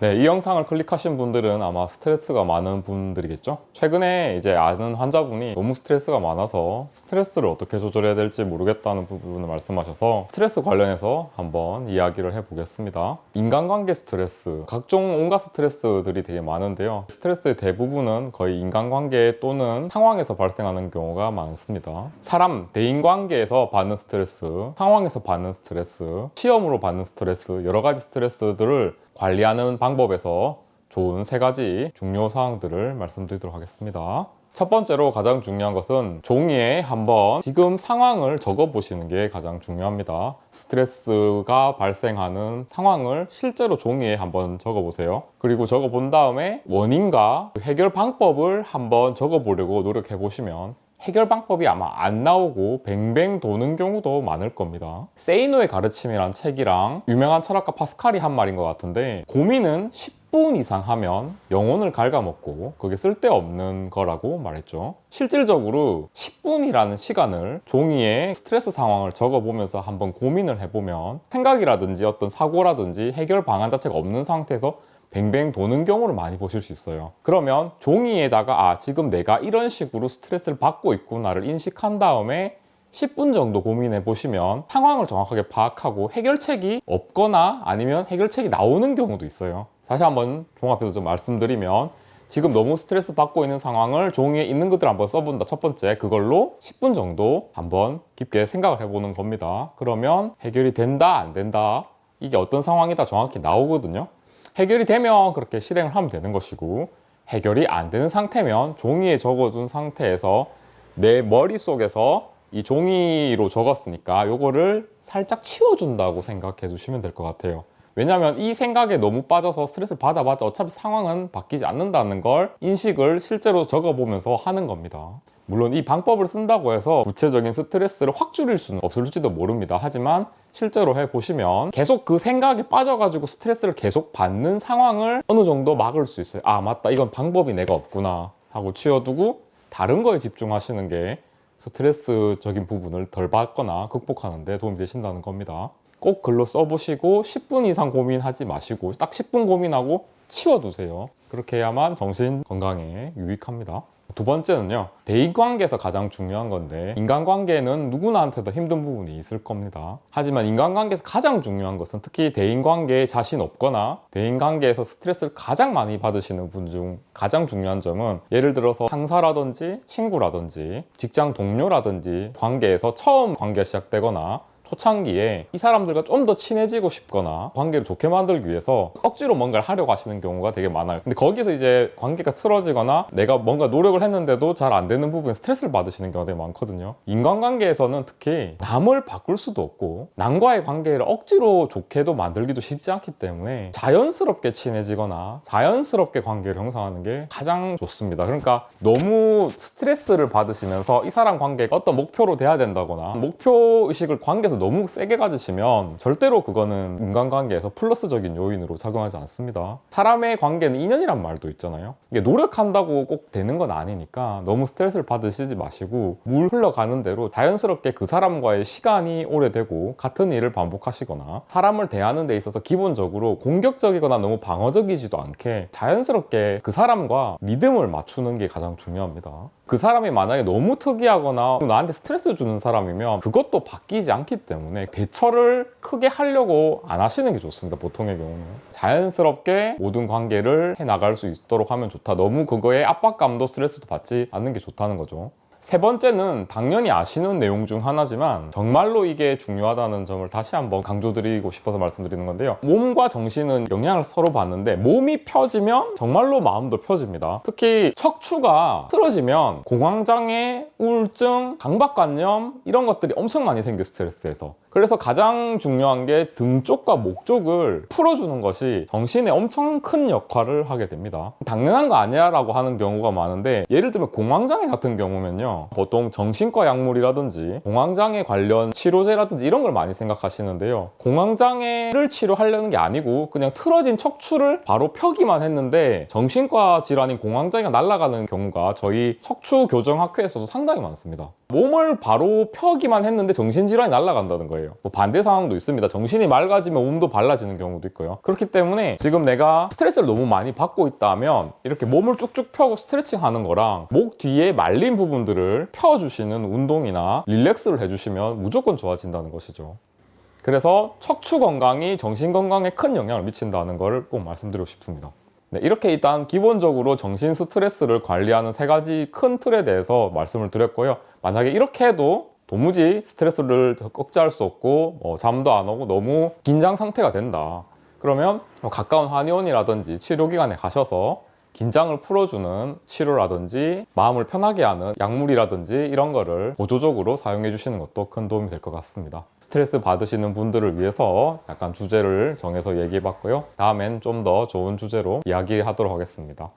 네, 이 영상을 클릭하신 분들은 아마 스트레스가 많은 분들이겠죠? 최근에 이제 아는 환자분이 너무 스트레스가 많아서 스트레스를 어떻게 조절해야 될지 모르겠다는 부분을 말씀하셔서 스트레스 관련해서 한번 이야기를 해보겠습니다. 인간관계 스트레스, 각종 온갖 스트레스들이 되게 많은데요. 스트레스의 대부분은 거의 인간관계 또는 상황에서 발생하는 경우가 많습니다. 사람, 대인관계에서 받는 스트레스, 상황에서 받는 스트레스, 시험으로 받는 스트레스, 여러 가지 스트레스들을 관리하는 방법에서 좋은 3가지 중요 사항들을 말씀드리도록 하겠습니다. 첫 번째로 가장 중요한 것은 종이에 한번 지금 상황을 적어 보시는 게 가장 중요합니다. 스트레스가 발생하는 상황을 실제로 종이에 한번 적어 보세요. 그리고 적어 본 다음에 원인과 해결 방법을 한번 적어 보려고 노력해 보시면 해결 방법이 아마 안 나오고 뱅뱅 도는 경우도 많을 겁니다. 세이노의 가르침이란 책이랑 유명한 철학가 파스칼이 한 말인 것 같은데, 고민은 10분 이상 하면 영혼을 갉아먹고 그게 쓸데없는 거라고 말했죠. 실질적으로 10분이라는 시간을 종이에 스트레스 상황을 적어보면서 한번 고민을 해보면 생각이라든지 어떤 사고라든지 해결 방안 자체가 없는 상태에서 뱅뱅 도는 경우를 많이 보실 수 있어요. 그러면 종이에다가 지금 내가 이런 식으로 스트레스를 받고 있구나를 인식한 다음에 10분 정도 고민해 보시면 상황을 정확하게 파악하고 해결책이 없거나 아니면 해결책이 나오는 경우도 있어요. 다시 한번 종합해서 좀 말씀드리면, 지금 너무 스트레스 받고 있는 상황을 종이에 있는 것들을 한번 써본다. 첫 번째, 그걸로 10분 정도 한번 깊게 생각을 해보는 겁니다. 그러면 해결이 된다, 안 된다, 이게 어떤 상황이다 정확히 나오거든요. 해결이 되면 그렇게 실행을 하면 되는 것이고, 해결이 안 되는 상태면 종이에 적어둔 상태에서 내 머릿속에서 이 종이로 적었으니까 요거를 살짝 치워준다고 생각해 주시면 될 것 같아요. 왜냐하면 이 생각에 너무 빠져서 스트레스를 받아봤자 어차피 상황은 바뀌지 않는다는 걸 인식을 실제로 적어보면서 하는 겁니다. 물론 이 방법을 쓴다고 해서 구체적인 스트레스를 확 줄일 수는 없을지도 모릅니다. 하지만 실제로 해보시면 계속 그 생각에 빠져가지고 스트레스를 계속 받는 상황을 어느 정도 막을 수 있어요. 맞다, 이건 방법이 내가 없구나 하고 치워두고 다른 거에 집중하시는 게 스트레스적인 부분을 덜 받거나 극복하는 데 도움이 되신다는 겁니다. 꼭 글로 써보시고 10분 이상 고민하지 마시고 딱 10분 고민하고 치워두세요. 그렇게 해야만 정신 건강에 유익합니다. 두 번째는요, 대인관계에서 가장 중요한 건데, 인간관계는 누구나한테도 힘든 부분이 있을 겁니다. 하지만 인간관계에서 가장 중요한 것은, 특히 대인관계에 자신 없거나 대인관계에서 스트레스를 가장 많이 받으시는 분 중 가장 중요한 점은, 예를 들어서 상사라든지 친구라든지 직장 동료라든지 관계에서 처음 관계가 시작되거나 초창기에 이 사람들과 좀 더 친해지고 싶거나 관계를 좋게 만들기 위해서 억지로 뭔가를 하려고 하시는 경우가 되게 많아요. 근데 거기서 이제 관계가 틀어지거나 내가 뭔가 노력을 했는데도 잘 안 되는 부분에 스트레스를 받으시는 경우가 되게 많거든요. 인간관계에서는 특히 남을 바꿀 수도 없고 남과의 관계를 억지로 좋게도 만들기도 쉽지 않기 때문에 자연스럽게 친해지거나 자연스럽게 관계를 형성하는 게 가장 좋습니다. 그러니까 너무 스트레스를 받으시면서 이 사람 관계가 어떤 목표로 돼야 된다거나 목표의식을 관계에서 너무 세게 가지시면 절대로 그거는 인간관계에서 플러스적인 요인으로 작용하지 않습니다. 사람의 관계는 인연이란 말도 있잖아요. 이게 노력한다고 꼭 되는 건 아니니까 너무 스트레스를 받으시지 마시고 물 흘러가는 대로 자연스럽게 그 사람과의 시간이 오래되고 같은 일을 반복하시거나 사람을 대하는 데 있어서 기본적으로 공격적이거나 너무 방어적이지도 않게 자연스럽게 그 사람과 리듬을 맞추는 게 가장 중요합니다. 그 사람이 만약에 너무 특이하거나 나한테 스트레스 주는 사람이면 그것도 바뀌지 않기 때문에 대처를 크게 하려고 안 하시는 게 좋습니다. 보통의 경우는 자연스럽게 모든 관계를 해나갈 수 있도록 하면 좋다. 너무 그거에 압박감도 스트레스도 받지 않는 게 좋다는 거죠. 세 번째는 당연히 아시는 내용 중 하나지만 정말로 이게 중요하다는 점을 다시 한번 강조드리고 싶어서 말씀드리는 건데요. 몸과 정신은 영향을 서로 받는데 몸이 펴지면 정말로 마음도 펴집니다. 특히 척추가 틀어지면 공황장애, 우울증, 강박관념 이런 것들이 엄청 많이 생겨요, 스트레스에서. 그래서 가장 중요한 게 등 쪽과 목 쪽을 풀어주는 것이 정신에 엄청 큰 역할을 하게 됩니다. 당연한 거 아니야 라고 하는 경우가 많은데, 예를 들면 공황장애 같은 경우면요, 보통 정신과 약물이라든지 공황장애 관련 치료제라든지 이런 걸 많이 생각하시는데요, 공황장애를 치료하려는 게 아니고 그냥 틀어진 척추를 바로 펴기만 했는데 정신과 질환인 공황장애가 날아가는 경우가 저희 척추교정학회에서도 상당히 많습니다. 몸을 바로 펴기만 했는데 정신질환이 날아간다는 거예요. 거예요. 뭐 반대 상황도 있습니다. 정신이 맑아지면 몸도 발라지는 경우도 있고요. 그렇기 때문에 지금 내가 스트레스를 너무 많이 받고 있다면 이렇게 몸을 쭉쭉 펴고 스트레칭 하는 거랑 목 뒤에 말린 부분들을 펴주시는 운동이나 릴렉스를 해주시면 무조건 좋아진다는 것이죠. 그래서 척추 건강이 정신 건강에 큰 영향을 미친다는 걸 꼭 말씀드리고 싶습니다. 네, 이렇게 일단 기본적으로 정신 스트레스를 관리하는 3가지 큰 틀에 대해서 말씀을 드렸고요. 만약에 이렇게 해도 도무지 스트레스를 억제할 수 없고 잠도 안 오고 너무 긴장 상태가 된다. 그러면 가까운 한의원이라든지 치료기관에 가셔서 긴장을 풀어주는 치료라든지 마음을 편하게 하는 약물이라든지 이런 거를 보조적으로 사용해 주시는 것도 큰 도움이 될 것 같습니다. 스트레스 받으시는 분들을 위해서 약간 주제를 정해서 얘기해 봤고요. 다음엔 좀 더 좋은 주제로 이야기하도록 하겠습니다.